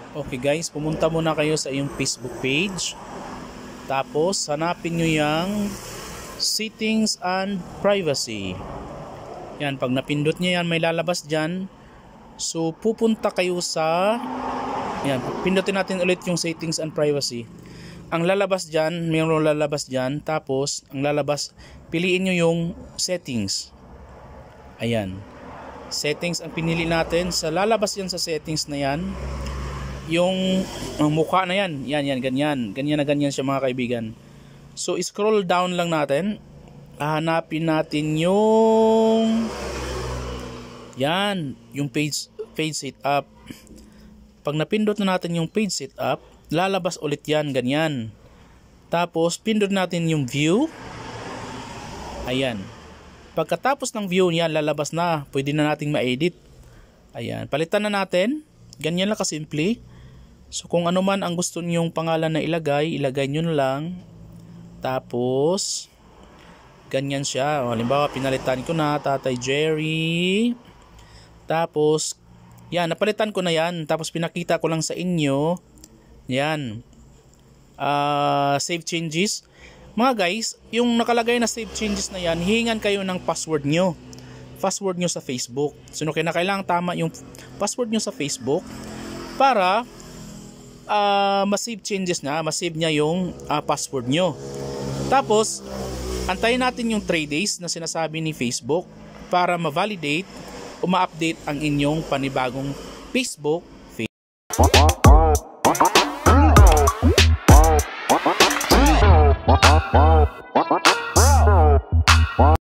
Okay guys, pumunta muna kayo sa iyong Facebook page. Tapos hanapin nyo yung settings and privacy. Yan, pag napindot nyo yan, may lalabas dyan. So pupunta kayo sa yan, pindutin natin ulit yung settings and privacy. Ang lalabas dyan, mayroong lalabas dyan. Tapos ang lalabas, piliin nyo yung settings. Ayan, settings ang pinili natin. Sa lalabas yan sa settings na yan, yung mukha na yan, ganyan na ganyan siya mga kaibigan. So scroll down lang natin, hanapin natin yung yan, yung page setup. Pag napindot na natin yung page setup, lalabas ulit yan, ganyan. Tapos pindot natin yung view. Ayan, pagkatapos ng view yan, lalabas na, pwede na nating ma-edit. Ayan, palitan na natin, ganyan lang kasimple. So kung ano man ang gusto niyong pangalan na ilagay nyo na lang. Tapos ganyan siya. Halimbawa pinalitan ko na Tatay Jerry. Tapos yan, napalitan ko na yan. Tapos pinakita ko lang sa inyo. Yan, save changes. Mga guys, yung nakalagay na save changes na yan, hihingan kayo ng password nyo sa Facebook. So kailangan tama yung password nyo sa Facebook para ma-save changes na, ma-save niya yung password nyo. Tapos antayin natin yung 3 days na sinasabi ni Facebook para ma-validate o ma-update ang inyong panibagong Facebook